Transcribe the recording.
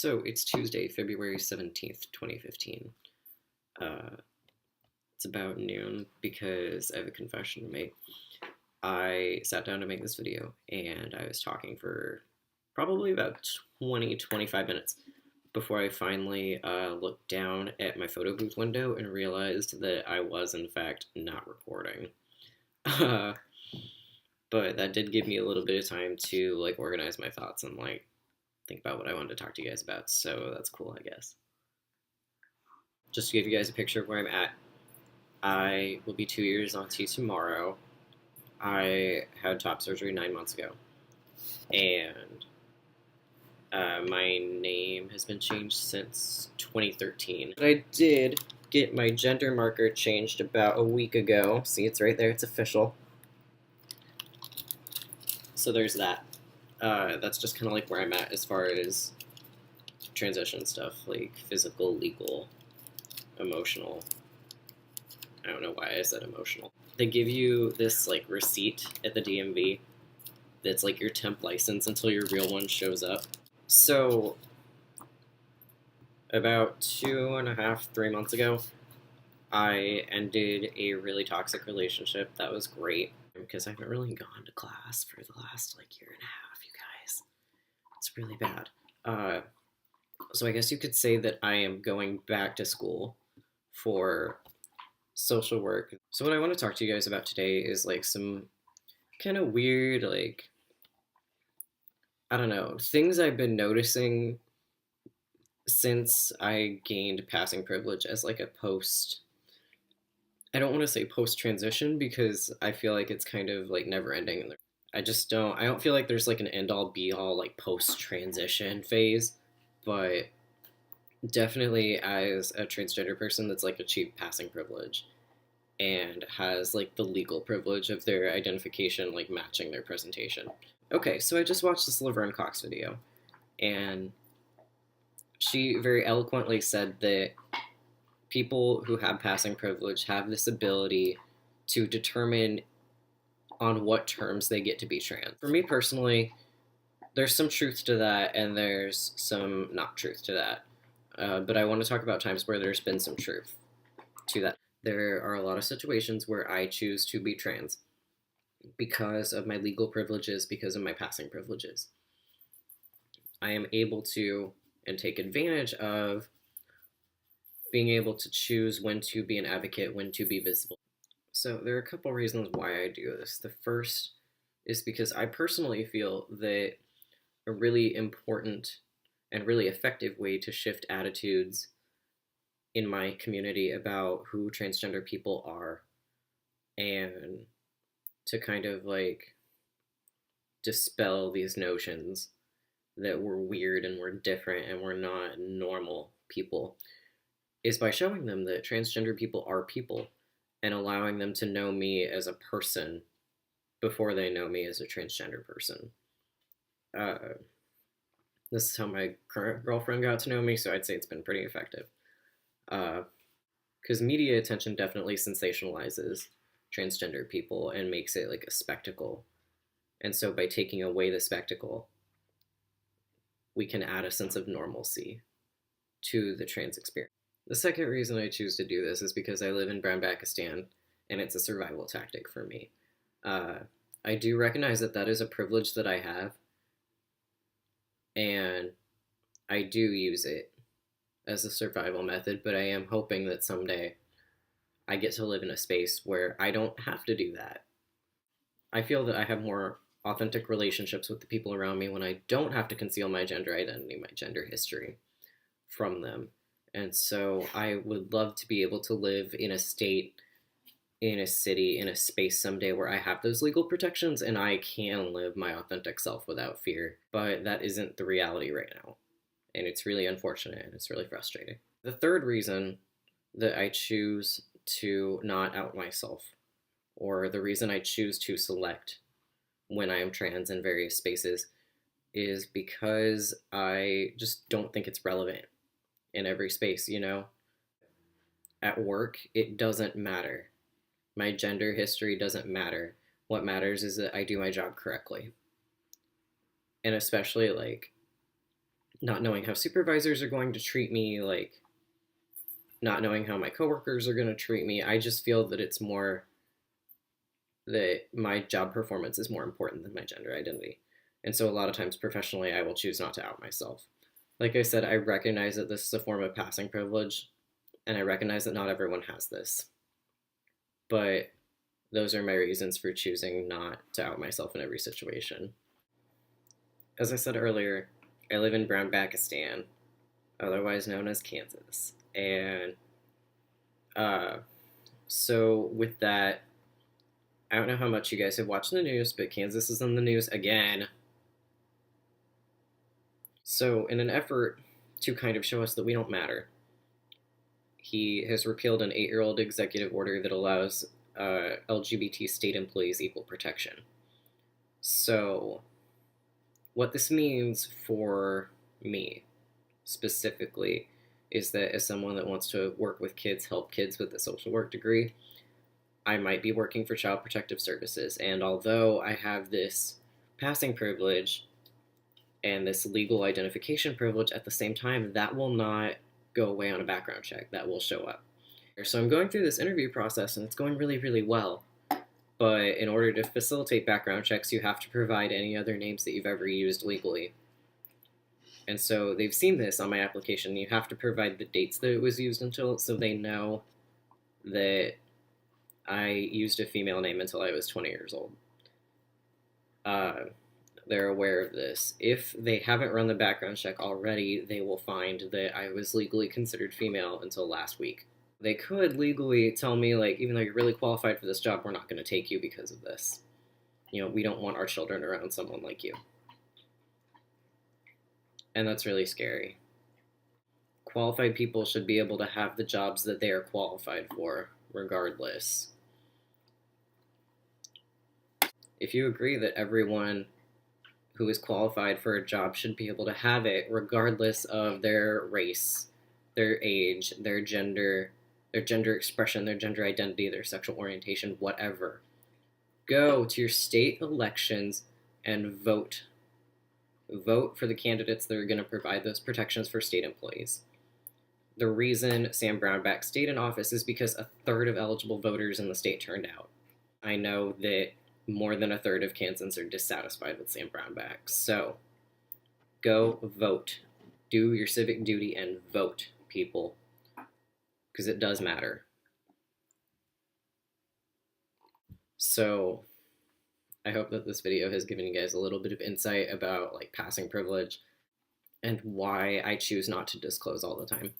So it's Tuesday, February 17th, 2015. Uh, it's about noon because I have a confession to make. I sat down to make this video and I was talking for probably about 25 minutes before I finally looked down at my photo booth window and realized that I was, in fact, not recording. Uh, but that did give me a little bit of time to organize my thoughts and think about what I wanted to talk to you guys about. So that's cool, I guess. Just to give you guys a picture of where I'm at, I will be 2 years onto tomorrow. I had top surgery 9 months ago, and my name has been changed since 2013. I did get my gender marker changed about a week ago. See, it's right there, it's official. So there's that. That's just kind of like where I'm at as far as transition stuff, like physical, legal, emotional. I don't know why I said emotional. They give you this receipt at the DMV that's like your temp license until your real one shows up. So about 2.5, 3 months ago, I ended a really toxic relationship. That was great because I haven't really gone to class for the last year and a half, you guys. It's really bad. So I guess you could say that I am going back to school for social work. So what I want to talk to you guys about today is some kind of weird, I don't know, things I've been noticing since I gained passing privilege as a post. I don't want to say post transition because I feel like it's kind of never ending. I don't feel like there's an end all be all post transition phase, but definitely as a transgender person that's achieved passing privilege and has the legal privilege of their identification matching their presentation. Okay, so I just watched this Laverne Cox video, and she very eloquently said that people who have passing privilege have this ability to determine on what terms they get to be trans. For me personally, there's some truth to that and there's some not truth to that. But I want to talk about times where there's been some truth to that. There are a lot of situations where I choose to be trans because of my legal privileges, because of my passing privileges. I am able to and take advantage of being able to choose when to be an advocate, when to be visible. So there are a couple reasons why I do this. The first is because I personally feel that a really important and really effective way to shift attitudes in my community about who transgender people are and to kind of dispel these notions that we're weird and we're different and we're not normal people is by showing them that transgender people are people and allowing them to know me as a person before they know me as a transgender person. This is how my current girlfriend got to know me, so I'd say it's been pretty effective. Because media attention definitely sensationalizes transgender people and makes it a spectacle. And so by taking away the spectacle, we can add a sense of normalcy to the trans experience. The second reason I choose to do this is because I live in Brown-Pakistan, and it's a survival tactic for me. I do recognize that that is a privilege that I have, and I do use it as a survival method, but I am hoping that someday I get to live in a space where I don't have to do that. I feel that I have more authentic relationships with the people around me when I don't have to conceal my gender identity, my gender history from them. And so I would love to be able to live in a state, in a city, in a space someday where I have those legal protections and I can live my authentic self without fear. But that isn't the reality right now. And it's really unfortunate and it's really frustrating. The third reason that I choose to not out myself, or the reason I choose to select when I am trans in various spaces, is because I just don't think it's relevant in every space, At work, it doesn't matter. My gender history doesn't matter. What matters is that I do my job correctly. And especially not knowing how supervisors are going to treat me, like not knowing how my coworkers are going to treat me. I just feel that it's more that my job performance is more important than my gender identity. And so a lot of times professionally, I will choose not to out myself. Like I said, I recognize that this is a form of passing privilege, and I recognize that not everyone has this. But those are my reasons for choosing not to out myself in every situation. As I said earlier, I live in Brownbackistan, otherwise known as Kansas. And uh, so, with that, I don't know how much you guys have watched the news, but Kansas is in the news again. So, in an effort to kind of show us that we don't matter, he has repealed an 8-year-old executive order that allows LGBT state employees equal protection. So, what this means for me specifically is that as someone that wants to work with kids, help kids with a social work degree, I might be working for Child Protective Services. And although I have this passing privilege and this legal identification privilege at the same time, that will not go away on a background check. That will show up. So I'm going through this interview process and it's going really, really well. But in order to facilitate background checks, you have to provide any other names that you've ever used legally. And so they've seen this on my application. You have to provide the dates that it was used until, so they know that I used a female name until I was 20 years old. They're aware of this. If they haven't run the background check already, they will find that I was legally considered female until last week. They could legally tell me, like, even though you're really qualified for this job, we're not going to take you because of this. You know, we don't want our children around someone like you. And that's really scary. Qualified people should be able to have the jobs that they are qualified for, regardless. If you agree that everyone who is qualified for a job should be able to have it, regardless of their race, their age, their gender expression, their gender identity, their sexual orientation, whatever, go to your state elections and vote. Vote for the candidates that are going to provide those protections for state employees. The reason Sam Brownback stayed in office is because a third of eligible voters in the state turned out. I know that more than a third of Kansans are dissatisfied with Sam Brownback. So go vote. Do your civic duty and vote, people, because it does matter. So I hope that this video has given you guys a little bit of insight about like passing privilege and why I choose not to disclose all the time.